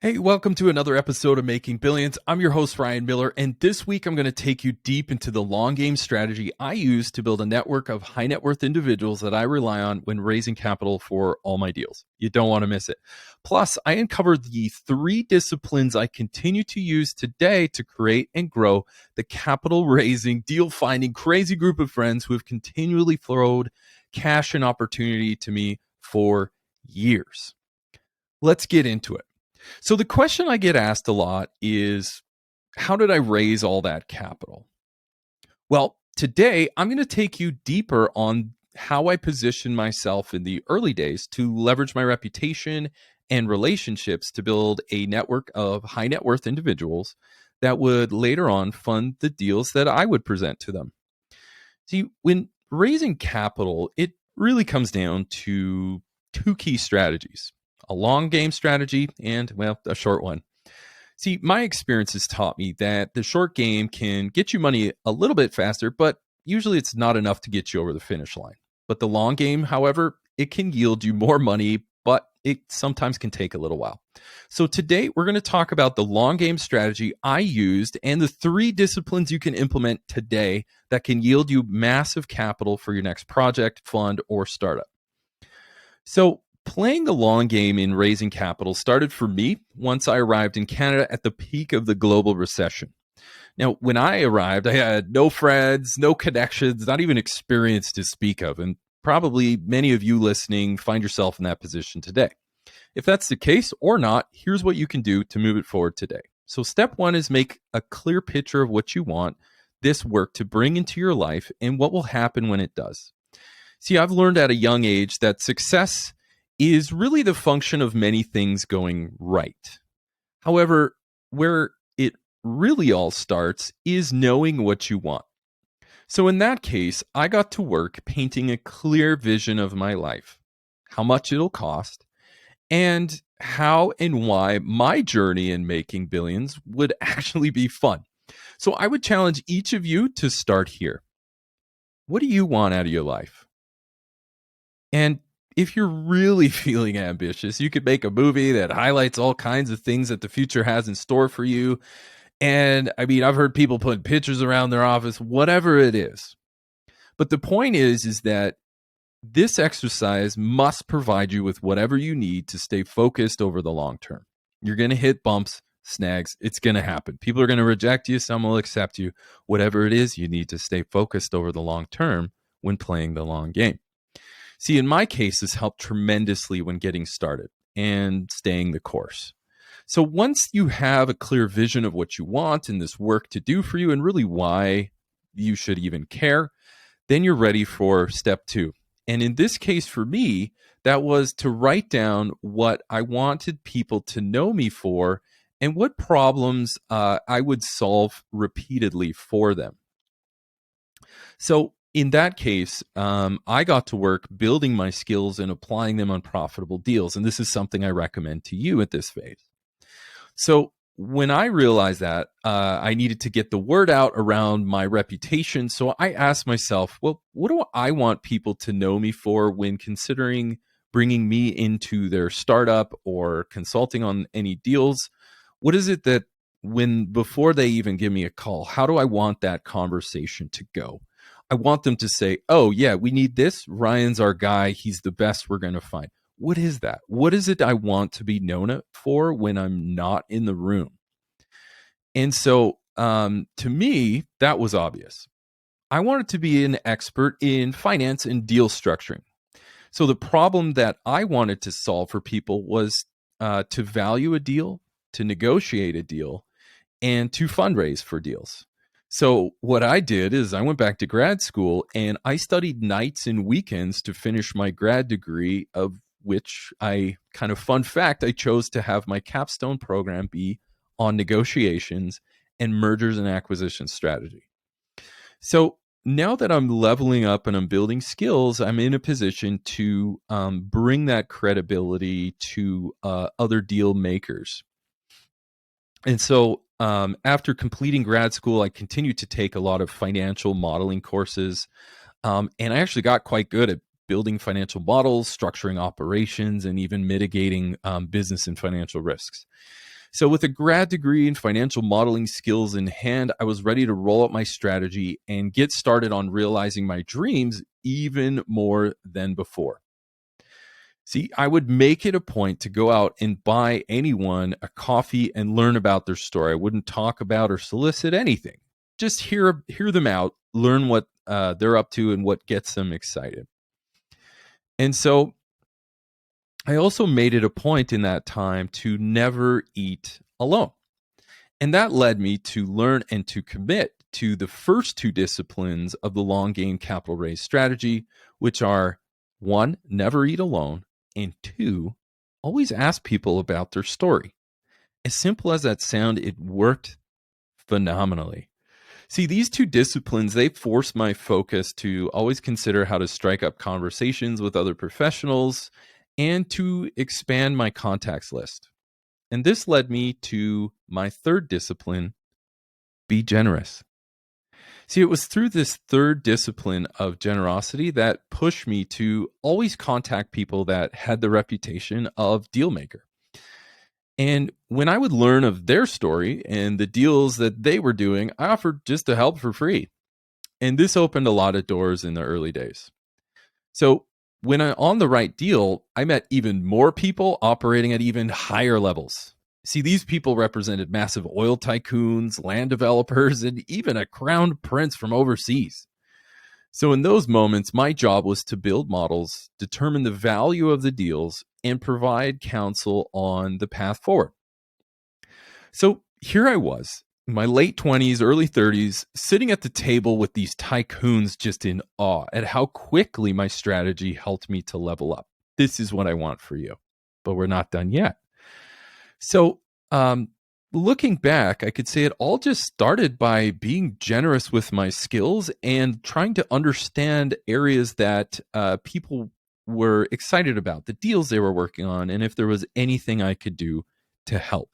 Hey, welcome to another episode of Making Billions. I'm your host, Ryan Miller, and this week I'm going to take you deep into the long game strategy I use to build a network of high net worth individuals that I rely on when raising capital for all my deals. You don't want to miss it. Plus, I uncover the 3 disciplines I continue to use today to create and grow the capital raising, deal finding, crazy group of friends who have continually thrown cash and opportunity to me for years. Let's get into it. So the question I get asked a lot is, how did I raise all that capital? Well, today I'm going to take you deeper on how I positioned myself in the early days to leverage my reputation and relationships to build a network of high net worth individuals that would later on fund the deals that I would present to them. See, when raising capital, it really comes down to 2 key strategies: a long game strategy and, well, a short one. See, my experience has taught me that the short game can get you money a little bit faster, but usually it's not enough to get you over the finish line. But the long game, however, it can yield you more money, but it sometimes can take a little while. So today we're going to talk about the long game strategy I used and the 3 disciplines you can implement today that can yield you massive capital for your next project, fund, or startup. So playing the long game in raising capital started for me once I arrived in Canada at the peak of the global recession. Now, when I arrived, I had no friends, no connections, not even experience to speak of. And probably many of you listening find yourself in that position today. If that's the case or not, here's what you can do to move it forward today. So step 1 is make a clear picture of what you want this work to bring into your life and what will happen when it does. See, I've learned at a young age that success is really the function of many things going right. However, where it really all starts is knowing what you want. So in that case, I got to work painting a clear vision of my life, how much it'll cost, and how and why my journey in making billions would actually be fun. So I would challenge each of you to start here. What do you want out of your life? And if you're really feeling ambitious, you could make a movie that highlights all kinds of things that the future has in store for you. And I mean, I've heard people put pictures around their office, whatever it is. But the point is that this exercise must provide you with whatever you need to stay focused over the long term. You're going to hit bumps, snags. It's going to happen. People are going to reject you. Some will accept you. Whatever it is, you need to stay focused over the long term when playing the long game. See, in my case, this helped tremendously when getting started and staying the course. So once you have a clear vision of what you want and this work to do for you and really why you should even care, then you're ready for step 2. And in this case for me, that was to write down what I wanted people to know me for and what problems I would solve repeatedly for them. So in that case, I got to work building my skills and applying them on profitable deals. And this is something I recommend to you at this phase. So when I realized that, I needed to get the word out around my reputation. So I asked myself, well, what do I want people to know me for when considering bringing me into their startup or consulting on any deals? What is it that before they even give me a call, how do I want that conversation to go? I want them to say, oh, yeah, we need this. Ryan's our guy. He's the best we're going to find. What is that? What is it I want to be known for when I'm not in the room? And so to me, that was obvious. I wanted to be an expert in finance and deal structuring. So the problem that I wanted to solve for people was to value a deal, to negotiate a deal, and to fundraise for deals. So what I did is I went back to grad school and I studied nights and weekends to finish my grad degree, of which fun fact, I chose to have my capstone program be on negotiations and mergers and acquisition strategy. So now that I'm leveling up and I'm building skills, I'm in a position to bring that credibility to other deal makers. And so after completing grad school, I continued to take a lot of financial modeling courses. And I actually got quite good at building financial models, structuring operations, and even mitigating business and financial risks. So with a grad degree in financial modeling skills in hand, I was ready to roll up my strategy and get started on realizing my dreams even more than before. See, I would make it a point to go out and buy anyone a coffee and learn about their story. I wouldn't talk about or solicit anything. Just hear them out, learn what they're up to and what gets them excited. And so I also made it a point in that time to never eat alone. And that led me to learn and to commit to the first two disciplines of the long game capital raise strategy, which are 1, never eat alone, and 2, always ask people about their story. As simple as that sound, it worked phenomenally. See, these two disciplines, they force my focus to always consider how to strike up conversations with other professionals and to expand my contacts list. And this led me to my third discipline, be generous. See, it was through this third discipline of generosity that pushed me to always contact people that had the reputation of deal maker. And when I would learn of their story and the deals that they were doing, I offered just to help for free. And this opened a lot of doors in the early days. So when I'm on the right deal, I met even more people operating at even higher levels. See, these people represented massive oil tycoons, land developers, and even a crown prince from overseas. So in those moments, my job was to build models, determine the value of the deals, and provide counsel on the path forward. So here I was, in my late 20s, early 30s, sitting at the table with these tycoons just in awe at how quickly my strategy helped me to level up. This is what I want for you, but we're not done yet. So looking back, I could say it all just started by being generous with my skills and trying to understand areas that people were excited about, the deals they were working on, and if there was anything I could do to help.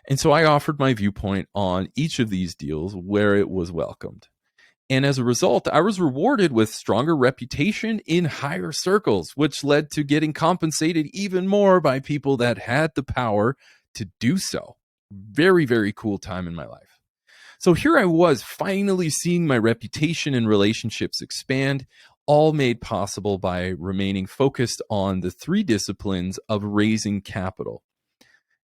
And so I offered my viewpoint on each of these deals where it was welcomed. And as a result, I was rewarded with stronger reputation in higher circles, which led to getting compensated even more by people that had the power to do so. Very, very cool time in my life. So here I was finally seeing my reputation and relationships expand, all made possible by remaining focused on the three disciplines of raising capital.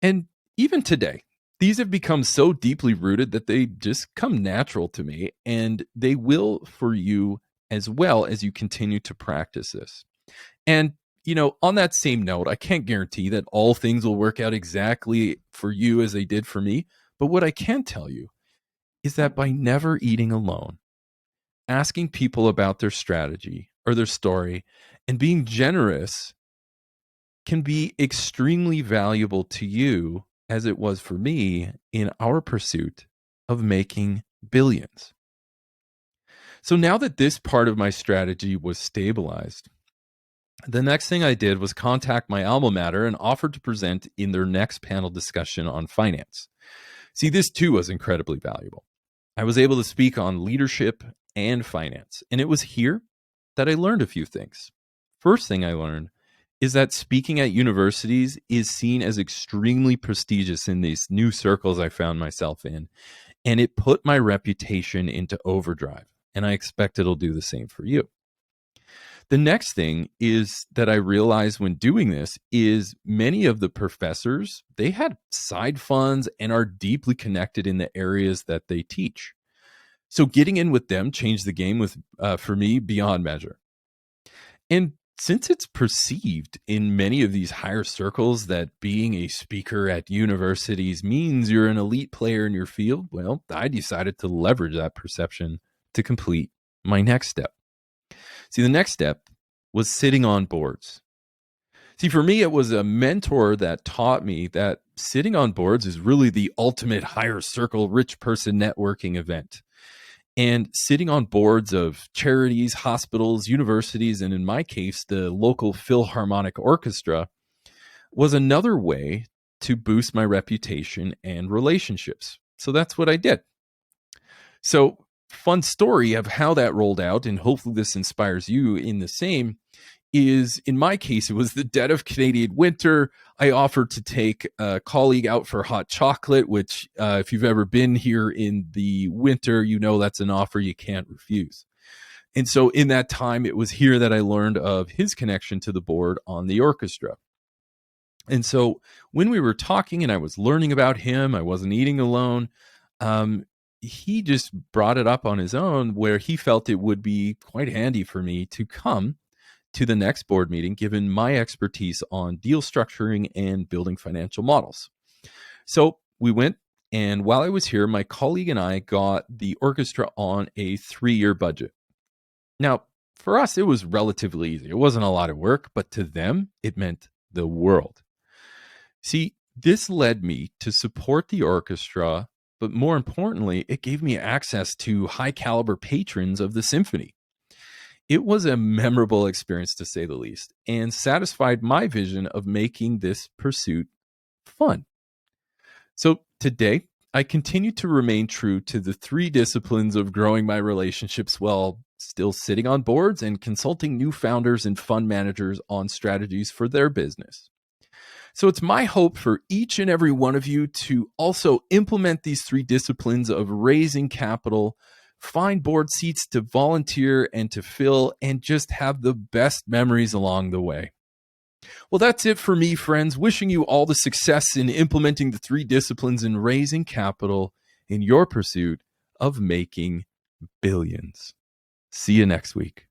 And even today, these have become so deeply rooted that they just come natural to me, and they will for you as well as you continue to practice this. And, on that same note, I can't guarantee that all things will work out exactly for you as they did for me. But what I can tell you is that by never eating alone, asking people about their strategy or their story, and being generous can be extremely valuable to you as it was for me in our pursuit of making billions. So now that this part of my strategy was stabilized, the next thing I did was contact my alma mater and offered to present in their next panel discussion on finance. See, this too was incredibly valuable. I was able to speak on leadership and finance, and it was here that I learned a few things. First thing I learned is that speaking at universities is seen as extremely prestigious in these new circles I found myself in, and it put my reputation into overdrive, and I expect it'll do the same for you. The next thing is that I realized when doing this is many of the professors, they had side funds and are deeply connected in the areas that they teach. So getting in with them changed the game for me beyond measure. And since it's perceived in many of these higher circles that being a speaker at universities means you're an elite player in your field, well, I decided to leverage that perception to complete my next step. See, the next step was sitting on boards. See, for me, it was a mentor that taught me that sitting on boards is really the ultimate higher circle rich person networking event. And sitting on boards of charities, hospitals, universities, and in my case, the local Philharmonic Orchestra was another way to boost my reputation and relationships. So that's what I did. So fun story of how that rolled out, and hopefully this inspires you in the same, is, in my case, it was the dead of Canadian winter. I offered to take a colleague out for hot chocolate, which if you've ever been here in the winter, you know that's an offer you can't refuse. And so in that time, it was here that I learned of his connection to the board on the orchestra. And so when we were talking and I was learning about him, I wasn't eating alone. He just brought it up on his own where he felt it would be quite handy for me to come to the next board meeting, given my expertise on deal structuring and building financial models. So we went, and while I was here, my colleague and I got the orchestra on a 3-year budget. Now, for us, it was relatively easy. It wasn't a lot of work, but to them, it meant the world. See, this led me to support the orchestra, but more importantly, it gave me access to high caliber patrons of the symphony. It was a memorable experience, to say the least, and satisfied my vision of making this pursuit fun. So today, I continue to remain true to the 3 disciplines of growing my relationships while still sitting on boards and consulting new founders and fund managers on strategies for their business. So it's my hope for each and every one of you to also implement these 3 disciplines of raising capital, find board seats to volunteer and to fill, and just have the best memories along the way. Well, that's it for me, friends. Wishing you all the success in implementing the 3 disciplines and raising capital in your pursuit of making billions. See you next week.